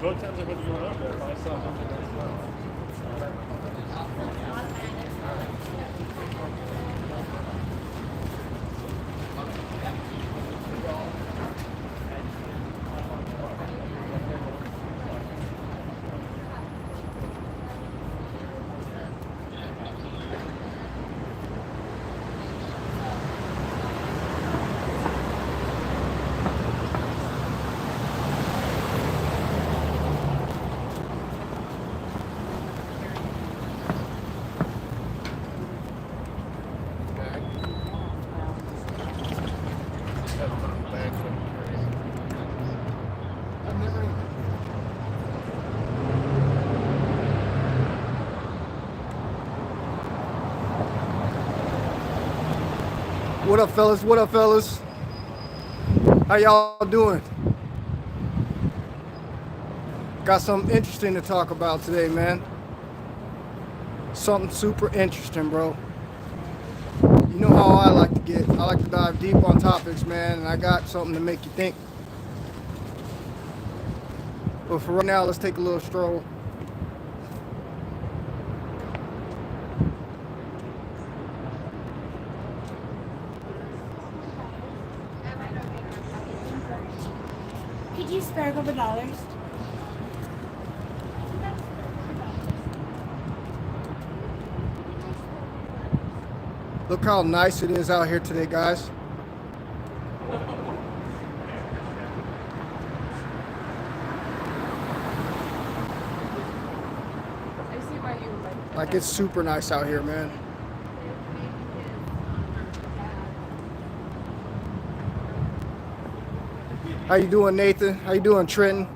Go times are going up there. I saw something as well. What up, fellas? What up, fellas? How y'all doing? Got something interesting to talk about today, man. Something super interesting, bro. You know how I like to get. I like to dive deep on topics, man, and I got something to make you think. But for right now, let's take a little stroll. Could you spare a couple dollars? Look how nice it is out here today, guys. Like, it's super nice out here, man. How you doing, Nathan? How you doing, Trenton?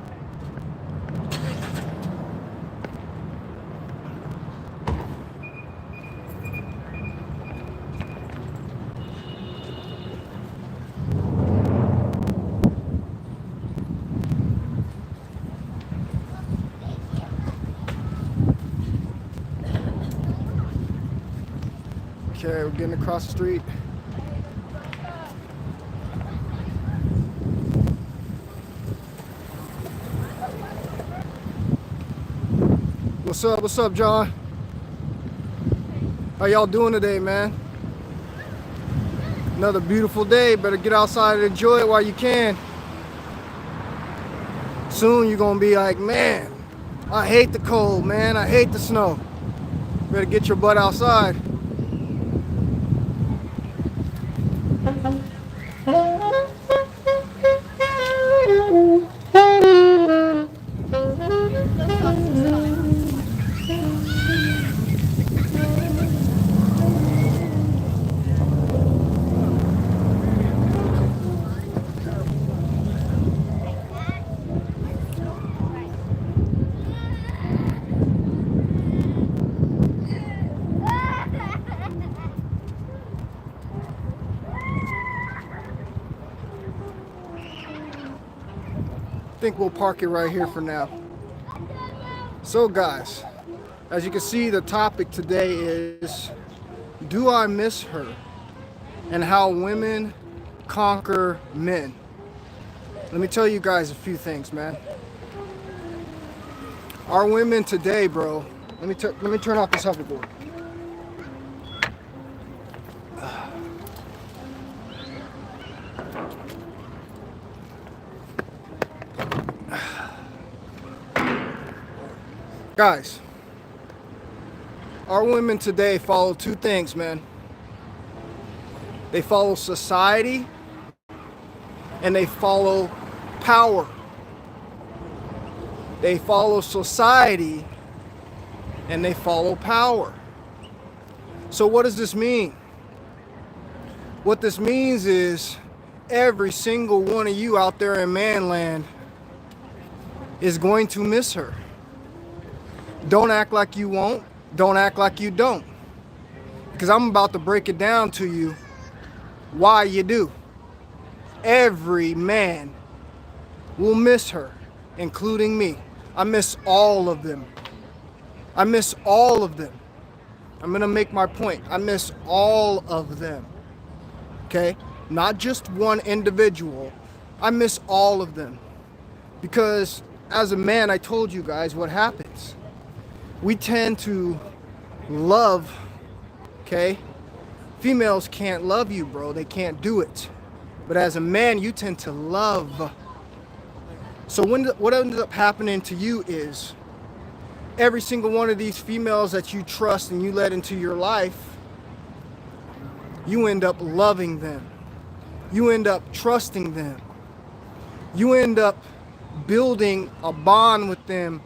Okay, we're getting across the street. What's up? What's up, John? How y'all doing today, man? Another beautiful day. Better get outside and enjoy it while you can. Soon you're gonna be like, man, I hate the cold, man. I hate the snow. Better get your butt outside. I think we'll park it right here for now. So guys, as you can see, the topic today is, do I miss her? And how women conquer men. Let me tell you guys a few things, man. Our women today, bro, let me turn off this hoverboard. Guys, our women today follow two things, man. They follow society and they follow power. They follow society and they follow power. So what does this mean? What this means is every single one of you out there in manland is going to miss her. Don't act like you won't. Don't act like you don't. Because I'm about to break it down to you why you do. Every man will miss her, including me. I miss all of them. I miss all of them. I'm going to make my point. I miss all of them. Okay? Not just one individual. I miss all of them. Because as a man, I told you guys what happens. We tend to love, okay? Females can't love you, bro. They can't do it. But as a man, you tend to love. So what ends up happening to you is every single one of these females that you trust and you let into your life, you end up loving them. You end up trusting them. You end up building a bond with them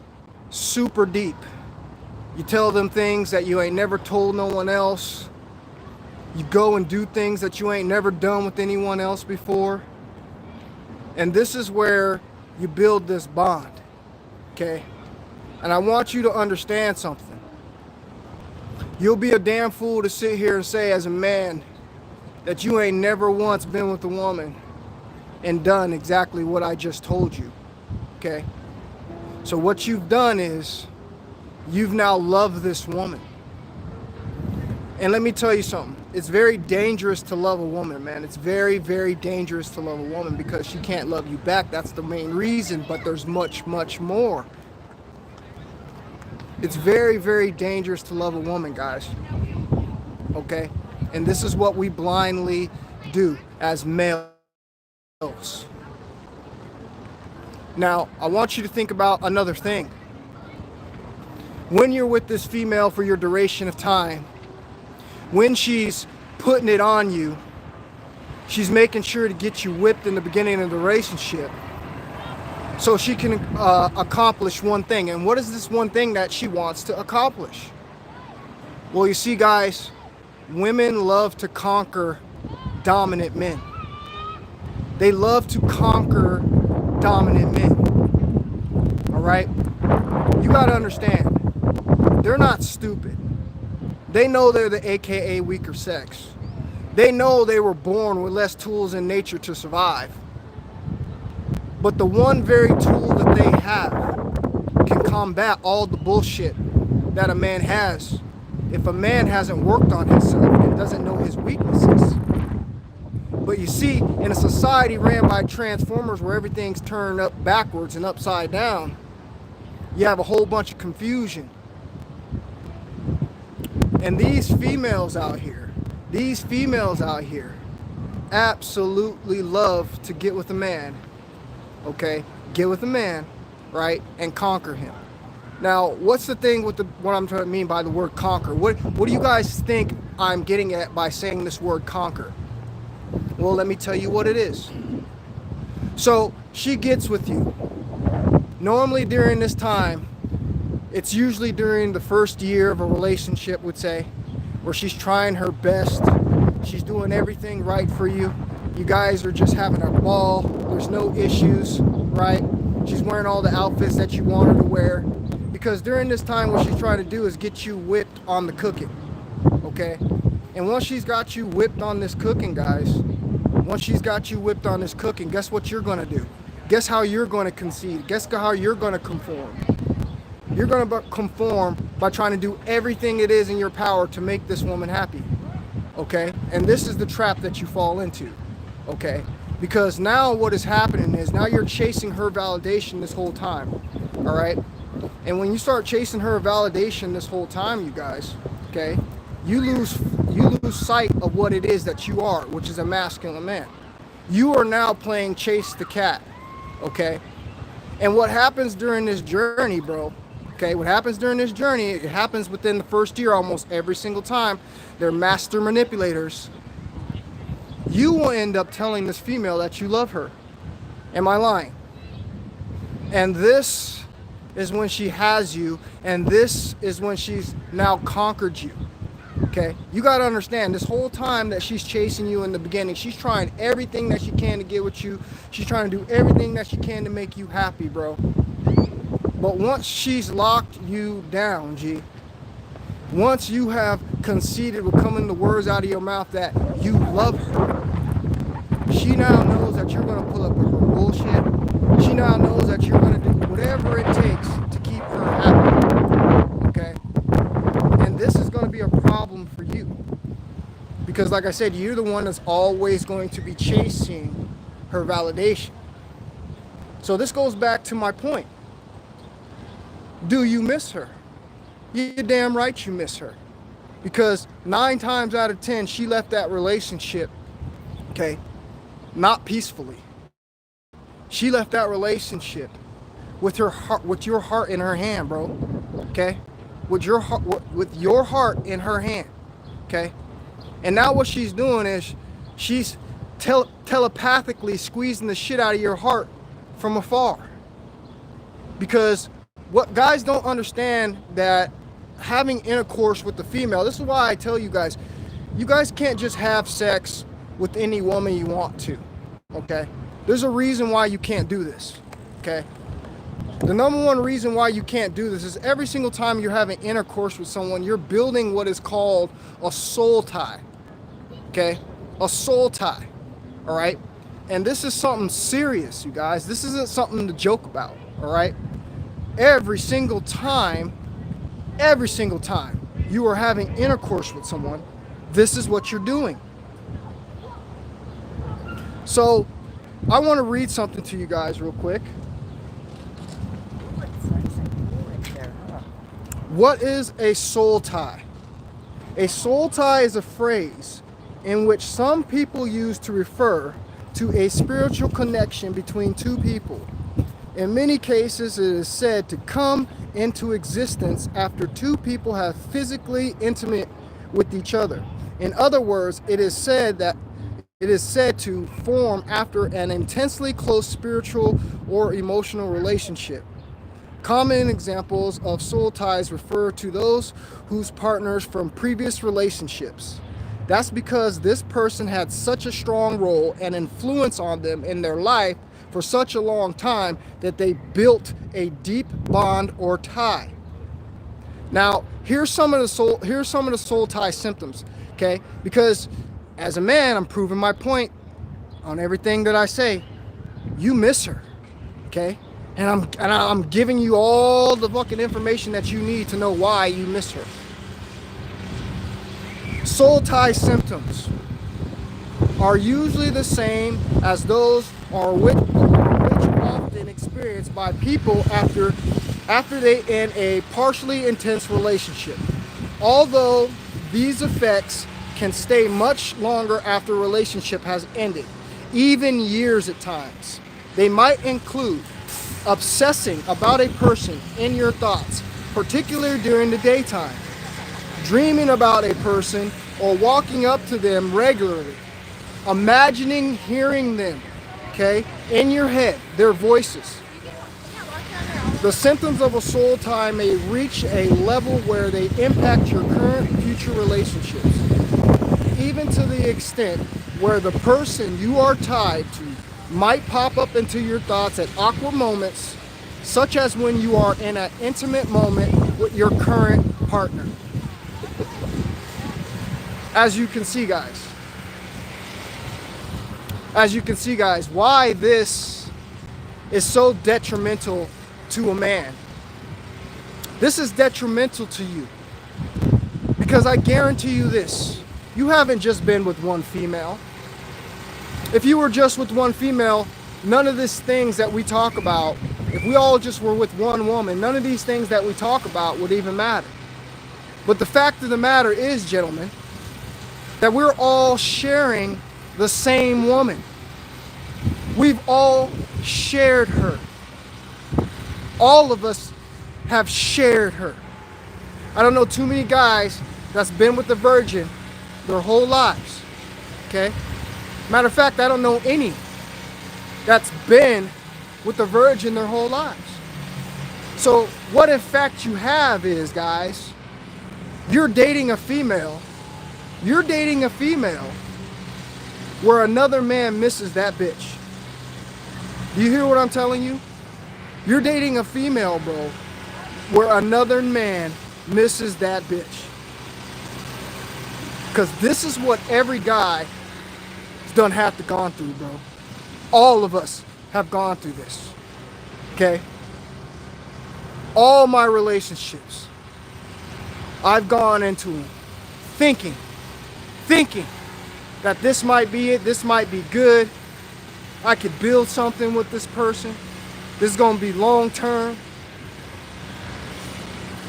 super deep. You tell them things that you ain't never told no one else. You go and do things that you ain't never done with anyone else before. And this is where you build this bond, okay? And I want you to understand something. You'll be a damn fool to sit here and say as a man that you ain't never once been with a woman and done exactly what I just told you, okay? So what you've done is you've now loved this woman. And let me tell you something. It's very dangerous to love a woman, man. It's very, very dangerous to love a woman because she can't love you back. That's the main reason, but there's much, much more. It's very, very dangerous to love a woman, guys. Okay? And this is what we blindly do as males. Now, I want you to think about another thing. When you're with this female for your duration of time, when she's putting it on you, she's making sure to get you whipped in the beginning of the relationship so she can accomplish one thing. And what is this one thing that she wants to accomplish? Well, you see, guys, women love to conquer dominant men. They love to conquer dominant men. All right? You got to understand, they're not stupid. They know they're the AKA weaker sex. They know they were born with less tools in nature to survive. But the one very tool that they have can combat all the bullshit that a man has. If a man hasn't worked on himself and doesn't know his weaknesses. But you see, in a society ran by transformers where everything's turned up backwards and upside down, you have a whole bunch of confusion. And these females out here absolutely love to get with a man, okay? Get with a man, right? And conquer him. Now, what's the thing with what I'm trying to mean by the word conquer? What do you guys think I'm getting at by saying this word conquer? Well, let me tell you what it is. So, she gets with you. Normally during this time, it's usually during the first year of a relationship, would say, where she's trying her best. She's doing everything right for you. You guys are just having a ball. There's no issues, right? She's wearing all the outfits that you want her to wear. Because during this time, what she's trying to do is get you whipped on the cooking, okay? And once she's got you whipped on this cooking, guys, guess what you're going to do? Guess how you're going to concede? Guess how you're going to conform? You're going to conform by trying to do everything it is in your power to make this woman happy, okay? And this is the trap that you fall into, okay? Because now what is happening is now you're chasing her validation this whole time, all right? And when you start chasing her validation this whole time, you guys, okay, you lose sight of what it is that you are, which is a masculine man. You are now playing chase the cat, okay? And what happens during this journey, bro, okay, what happens during this journey, it happens within the first year almost every single time. They're master manipulators. You will end up telling this female that you love her. Am I lying? And this is when she has you, and this is when she's now conquered you. Okay, you got to understand, this whole time that she's chasing you in the beginning, she's trying everything that she can to get with you. She's trying to do everything that she can to make you happy, bro. But once she's locked you down, G, once you have conceded with coming the words out of your mouth that you love her, she now knows that you're going to pull up with her bullshit. She now knows that you're going to do whatever it takes to keep her happy. Okay? And this is going to be a problem for you. Because like I said, you're the one that's always going to be chasing her validation. So this goes back to my point. Do you miss her? You're damn right you miss her. Because 9 times out of 10, she left that relationship, okay, not peacefully. She left that relationship with her heart, with your heart in her hand, bro. Okay? With your heart in her hand. Okay? And now what she's doing is she's telepathically squeezing the shit out of your heart from afar. Because what guys don't understand, that having intercourse with the female, this is why I tell you guys can't just have sex with any woman you want to. Okay? There's a reason why you can't do this. Okay? The number one reason why you can't do this is every single time you're having intercourse with someone, you're building what is called a soul tie. Okay? A soul tie. All right? And this is something serious, you guys. This isn't something to joke about. All right? Every single time you are having intercourse with someone, this is what you're doing. So, I want to read something to you guys real quick. What is a soul tie? A soul tie is a phrase in which some people use to refer to a spiritual connection between two people. In many cases, it is said to come into existence after two people have physically intimate with each other. In other words, it is said to form after an intensely close spiritual or emotional relationship. Common examples of soul ties refer to those whose partners from previous relationships. That's because this person had such a strong role and influence on them in their life for such a long time that they built a deep bond or tie. Now, here's some of the soul tie symptoms, okay? Because as a man, I'm proving my point on everything that I say. You miss her, okay? And I'm giving you all the fucking information that you need to know why you miss her. Soul tie symptoms are usually the same as those which often experienced by people after they end a partially intense relationship. Although these effects can stay much longer after a relationship has ended, even years at times. They might include obsessing about a person in your thoughts, particularly during the daytime, dreaming about a person or walking up to them regularly, imagining hearing them, okay, in your head, their voices. The symptoms of a soul tie may reach a level where they impact your current and future relationships, even to the extent where the person you are tied to might pop up into your thoughts at awkward moments, such as when you are in an intimate moment with your current partner. As you can see, guys, why this is so detrimental to a man. This is detrimental to you because I guarantee you this: you haven't just been with one female. If you were just with one female, none of these things that we talk about, if we all just were with one woman, none of these things that we talk about would even matter. But the fact of the matter is, gentlemen, that we're all sharing the same woman. We've all shared her. All of us have shared her. I don't know too many guys that's been with the virgin their whole lives, okay? Matter of fact, I don't know any that's been with the virgin their whole lives. So what in fact you have is, guys, you're dating a female where another man misses that bitch. Do you hear what I'm telling you? You're dating a female, bro, where another man misses that bitch. Because this is what every guy done have to gone through, bro. All of us have gone through this, okay? All my relationships, I've gone into them thinking that this might be it, this might be good, I could build something with this person, this is gonna be long term.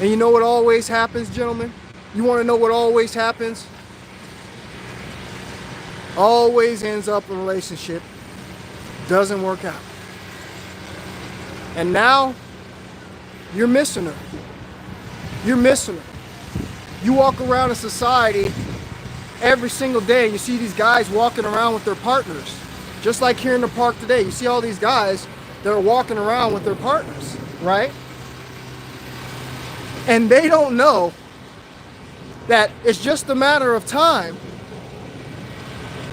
And you know what always happens, gentlemen? You want to know what always happens? Always ends up in a relationship, doesn't work out. And now, you're missing her. You're missing her. You walk around in society every single day, you see these guys walking around with their partners. Just like here in the park today, you see all these guys that are walking around with their partners, right? And they don't know that it's just a matter of time,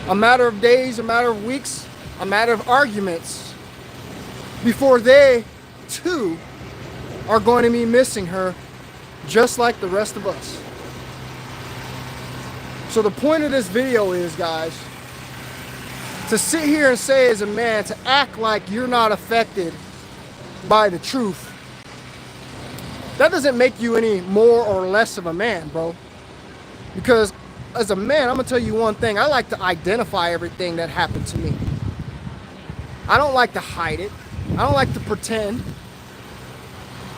a matter of days, a matter of weeks, a matter of arguments before they too are going to be missing her just like the rest of us. So the point of this video is, guys, to sit here and say as a man, to act like you're not affected by the truth, that doesn't make you any more or less of a man, bro. Because as a man, I'm gonna tell you one thing, I like to identify everything that happened to me. I don't like to hide it. I don't like to pretend.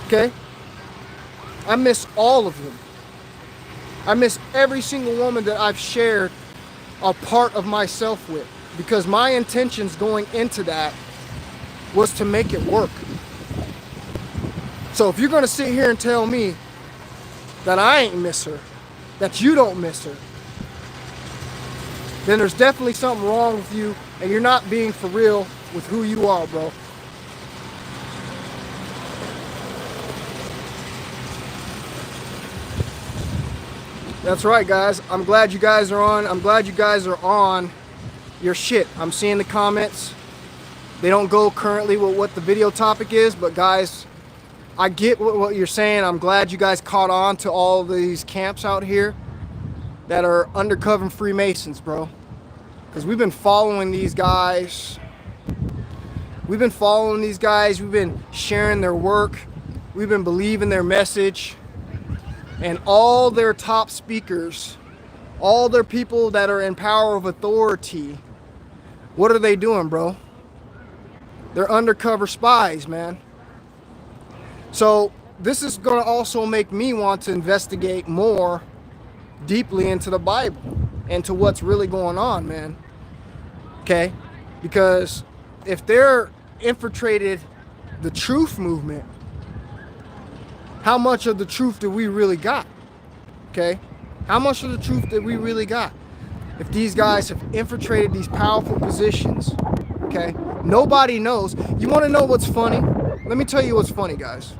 Okay? I miss all of them. I miss every single woman that I've shared a part of myself with, because my intentions going into that was to make it work. So if you're gonna sit here and tell me that I ain't miss her, that you don't miss her, then there's definitely something wrong with you, and you're not being for real with who you are, bro. That's right, guys. I'm glad you guys are on. I'm glad you guys are on your shit. I'm seeing the comments. They don't go currently with what the video topic is, but guys, I get what you're saying. I'm glad you guys caught on to all these camps out here that are undercover Freemasons, bro. Because we've been following these guys. We've been following these guys. We've been sharing their work. We've been believing their message. And all their top speakers, all their people that are in power of authority, what are they doing, bro? They're undercover spies, man. So this is going to also make me want to investigate more deeply into the Bible and to what's really going on, man. Okay? Because if they're infiltrated the truth movement, how much of the truth do we really got? Okay? How much of the truth did we really got? If these guys have infiltrated these powerful positions, okay? Nobody knows. You want to know what's funny? Let me tell you what's funny, guys.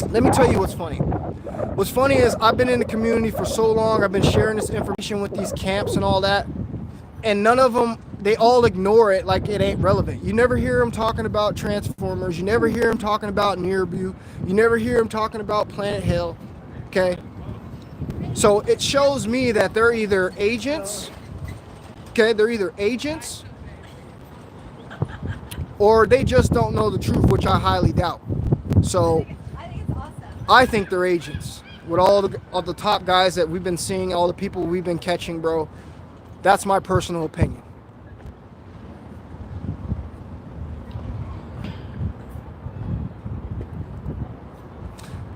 Let me tell you what's funny. What's funny is I've been in the community for so long. I've been sharing this information with these camps and all that. And none of them, they all ignore it like it ain't relevant. You never hear them talking about Transformers. You never hear them talking about Nearview. You never hear them talking about Planet Hill. Okay? So it shows me that they're either agents. Okay? They're either agents, or they just don't know the truth, which I highly doubt. So I think they're agents. With all the top guys that we've been seeing, all the people we've been catching, bro. That's my personal opinion.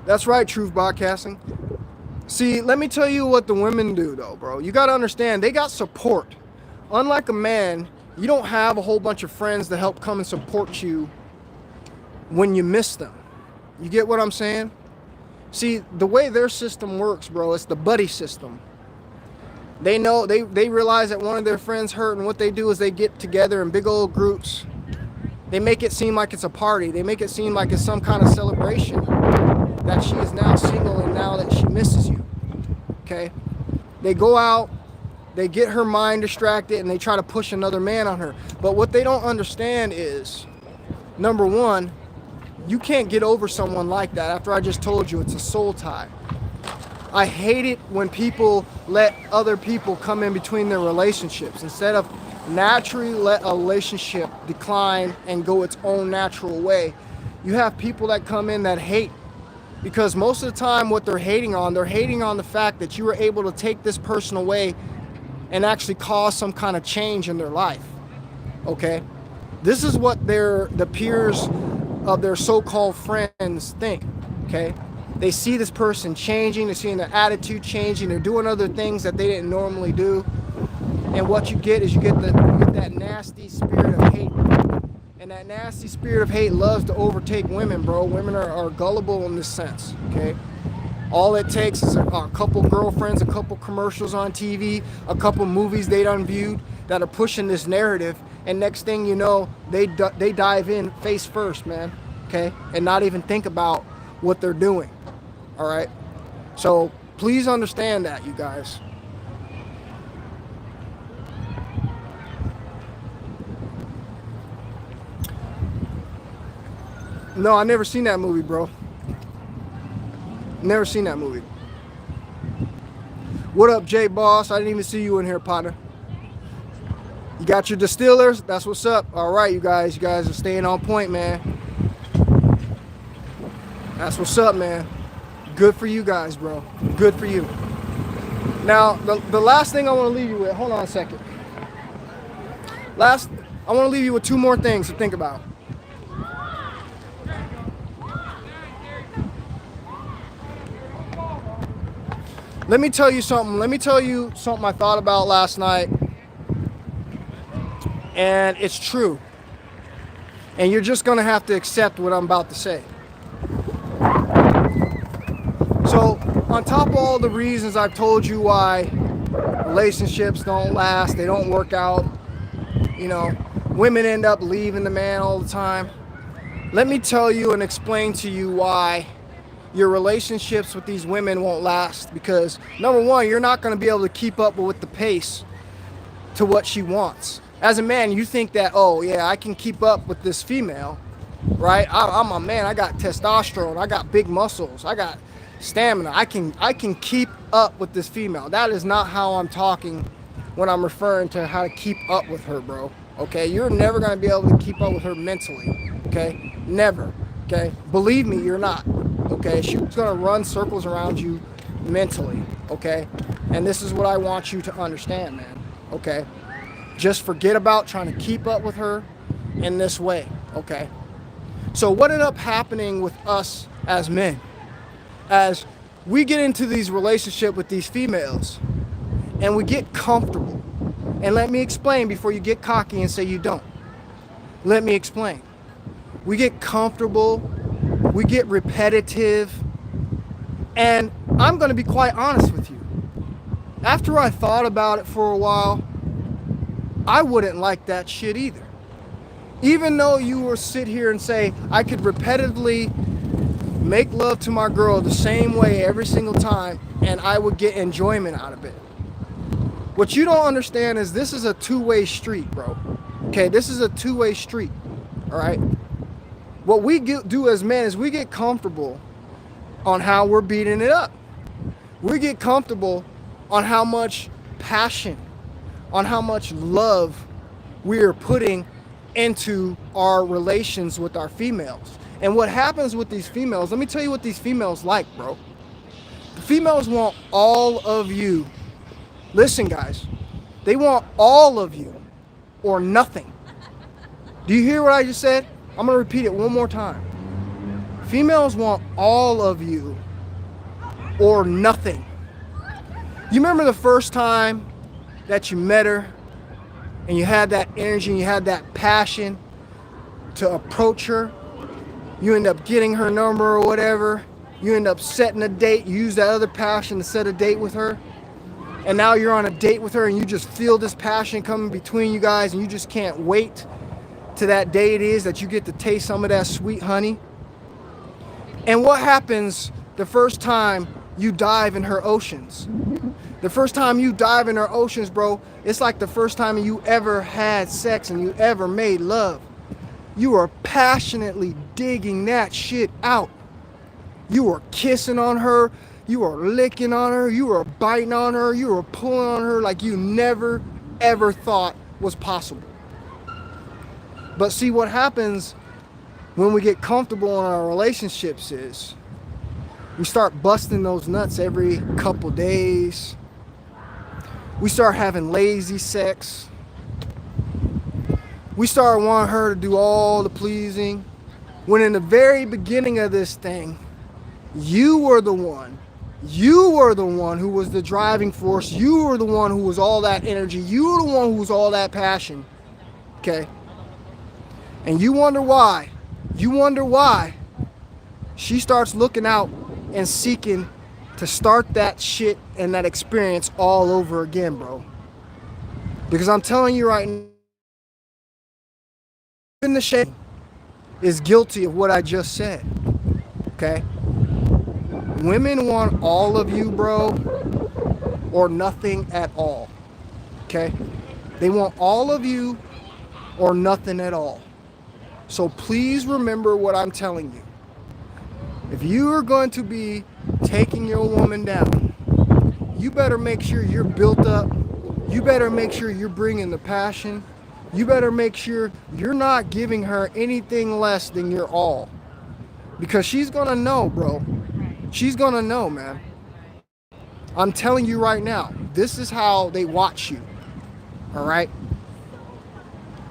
That's right, Truth Broadcasting. See, let me tell you what the women do, though, bro. You got to understand, they got support. Unlike a man, you don't have a whole bunch of friends to help come and support you when you miss them. You get what I'm saying? See, the way their system works, bro, it's the buddy system. They know, they realize that one of their friends hurt, and what they do is they get together in big old groups. They make it seem like it's a party. They make it seem like it's some kind of celebration that she is now single and now that she misses you. Okay? They go out, they get her mind distracted, and they try to push another man on her. But what they don't understand is, number one, you can't get over someone like that after I just told you it's a soul tie. I hate it when people let other people come in between their relationships. Instead of naturally let a relationship decline and go its own natural way, you have people that come in that hate. Because most of the time what they're hating on the fact that you were able to take this person away and actually cause some kind of change in their life. Okay? This is what the peers of their so-called friends think. Okay? They see this person changing, they're seeing their attitude changing, they're doing other things that they didn't normally do. And what you get is you get that nasty spirit of hate. And that nasty spirit of hate loves to overtake women, bro. Women are gullible in this sense, okay? All it takes is a couple girlfriends, a couple commercials on TV, a couple movies they done viewed that are pushing this narrative, and next thing you know, they dive in face first, man, okay? And not even think about what they're doing, all right? So please understand that, you guys. No, I never seen that movie, bro. Never seen that movie. What up, J Boss? I didn't even see you in here, partner. You got your distillers? That's what's up. All right, you guys are staying on point, man. That's what's up, man. Good for you guys, bro. Good for you. Now, the last thing I want to leave you with, hold on a second. I want to leave you with two more things to think about. Let me tell you something I thought about last night. And it's true. And you're just going to have to accept what I'm about to say. So, on top of all the reasons I've told you why relationships don't last, they don't work out, you know, women end up leaving the man all the time, let me tell you and explain to you why your relationships with these women won't last. Because number one, you're not going to be able to keep up with the pace to what she wants. As a man, you think that, oh yeah, I can keep up with this female, right? I'm a man, I got testosterone, I got big muscles, I got stamina, I can keep up with this female. That is not how I'm talking when I'm referring to how to keep up with her, bro. Okay, you're never going to be able to keep up with her mentally. Okay, never. Okay, believe me, you're not. Okay, she's gonna run circles around you mentally, okay? And this is what I want you to understand, man, okay? Just forget about trying to keep up with her in this way, okay? So what ended up happening with us as men, as we get into these relationships with these females and we get comfortable, and let me explain before you get cocky and say you don't. Let me explain. We get comfortable, we get repetitive, and I'm going to be quite honest with you. After I thought about it for a while, I wouldn't like that shit either. Even though you will sit here and say, I could repetitively make love to my girl the same way every single time, and I would get enjoyment out of it. What you don't understand is this is a two-way street, bro. Okay, this is a two-way street, all right? What we do as men is we get comfortable on how we're beating it up. We get comfortable on how much passion, on how much love we are putting into our relations with our females. And what happens with these females, let me tell you what these females like, bro. The females want all of you. Listen, guys, they want all of you or nothing. Do you hear what I just said? I'm going to repeat it one more time. Females want all of you or nothing. You remember the first time that you met her and you had that energy and you had that passion to approach her? You end up getting her number or whatever. You end up setting a date. You use that other passion to set a date with her. And now you're on a date with her and you just feel this passion coming between you guys and you just can't wait to that day it is that you get to taste some of that sweet honey. And what happens the first time you dive in her oceans? The first time you dive in her oceans, bro, it's like the first time you ever had sex and you ever made love. You are passionately digging that shit out. You are kissing on her, you are licking on her, you are biting on her, you are pulling on her like you never ever thought was possible. But see, what happens when we get comfortable in our relationships is we start busting those nuts every couple days. We start having lazy sex. We start wanting her to do all the pleasing. When in the very beginning of this thing, You were the one. You were the one who was the driving force. You were the one who was all that energy. You were the one who was all that passion. Okay? And you wonder why. You wonder why she starts looking out and seeking to start that shit and that experience all over again, bro. Because I'm telling you right now, even the shame is guilty of what I just said. Okay? Women want all of you, bro, or nothing at all. Okay? They want all of you or nothing at all. So please remember what I'm telling you. If you are going to be taking your woman down, you better make sure you're built up. You better make sure you're bringing the passion. You better make sure you're not giving her anything less than your all. Because she's going to know, bro. She's going to know, man. I'm telling you right now, this is how they watch you. All right?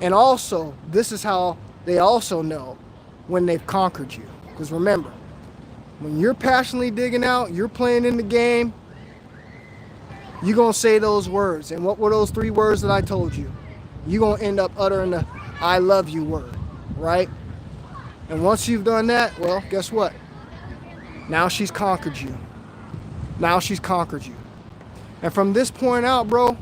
And also, this is how they also know when they've conquered you. Because remember, when you're passionately digging out, you're playing in the game, you're going to say those words. And what were those 3 words that I told you? You're going to end up uttering the I love you word, right? And once you've done that, well, guess what? Now she's conquered you. Now she's conquered you. And from this point out, bro,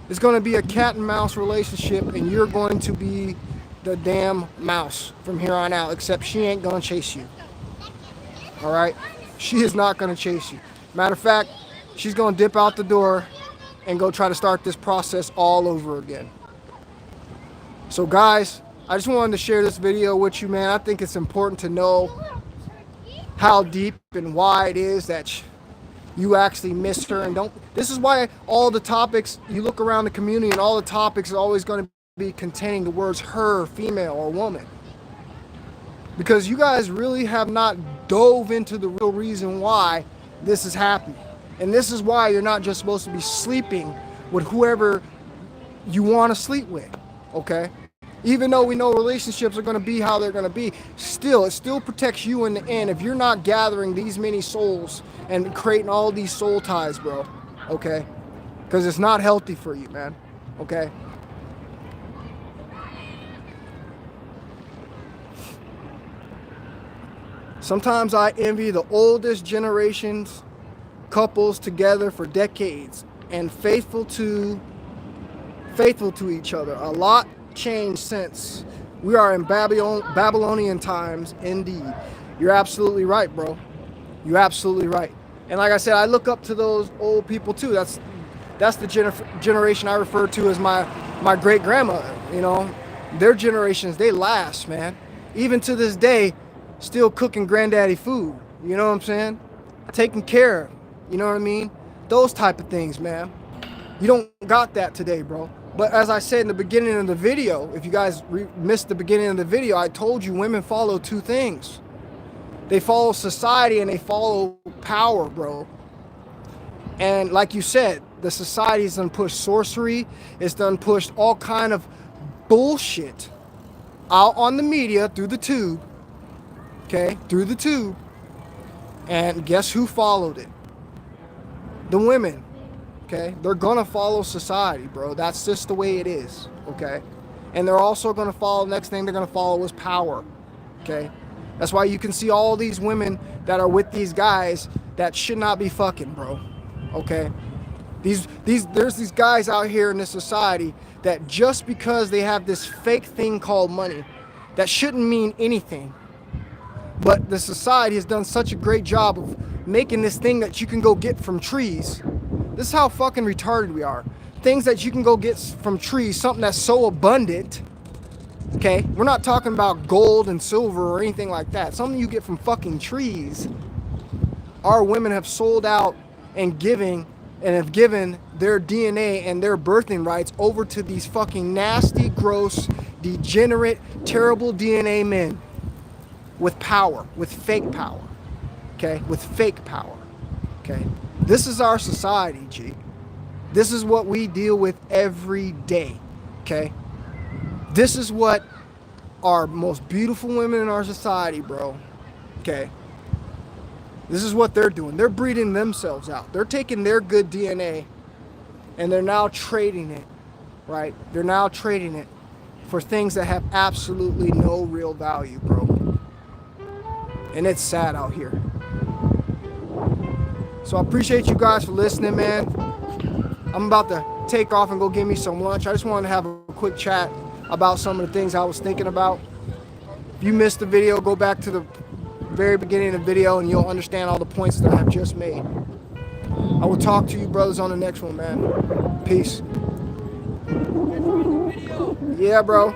it's going to be a cat and mouse relationship, and you're going to be the damn mouse from here on out, except she ain't going to chase you. All right? She is not going to chase you. Matter of fact, she's going to dip out the door and go try to start this process all over again. So guys, I just wanted to share this video with you, man. I think it's important to know how deep and why it is that you actually missed her. And don't, this is why all the topics, you look around the community and all the topics are always going to be containing the words her, female, or woman. Because you guys really have not dove into the real reason why this is happening. And this is why you're not just supposed to be sleeping with whoever you want to sleep with, okay? Even though we know relationships are going to be how they're going to be, still, it still protects you in the end if you're not gathering these many souls and creating all these soul ties, bro, okay? Because it's not healthy for you, man, okay? Sometimes I envy the oldest generations, couples together for decades and faithful to each other. A lot changed since. We are in Babylonian times indeed. You're absolutely right, bro. You're absolutely right. And like I said, I look up to those old people too. That's the generation I refer to as my great grandmother. You know, their generations, they last, man. Even to this day, still cooking granddaddy food. You know what I'm saying? Taking care of. You know what I mean? Those type of things, man. You don't got that today, bro. But as I said in the beginning of the video, if you guys missed the beginning of the video, I told you women follow 2 things. They follow society and they follow power, bro. And like you said, the society's done pushed sorcery. It's done pushed all kind of bullshit out on the media through the tube. Okay? Through the tube. And guess who followed it? The women. Okay? They're gonna follow society, bro. That's just the way it is. Okay? And they're also gonna follow, next thing they're gonna follow is power. Okay? That's why you can see all these women that are with these guys that should not be fucking, bro. Okay? There's these guys out here in this society that just because they have this fake thing called money, that shouldn't mean anything. But the society has done such a great job of making this thing that you can go get from trees. This is how fucking retarded we are. Things that you can go get from trees, something that's so abundant. Okay? We're not talking about gold and silver or anything like that. Something you get from fucking trees. Our women have sold out and have given their DNA and their birthing rights over to these fucking nasty, gross, degenerate, terrible DNA men with power, with fake power. Okay? With fake power. Okay? This is our society, G. This is what we deal with every day. Okay? This is what our most beautiful women in our society, bro. Okay? This is what they're doing. They're breeding themselves out. They're taking their good DNA and they're now trading it, right? They're now trading it for things that have absolutely no real value, bro. And it's sad out here. So I appreciate you guys for listening, man. I'm about to take off and go get me some lunch. I just wanted to have a quick chat about some of the things I was thinking about. If you missed the video, go back to the very beginning of the video and you'll understand all the points that I have just made. I will talk to you brothers on the next one, man. Peace. Yeah, bro.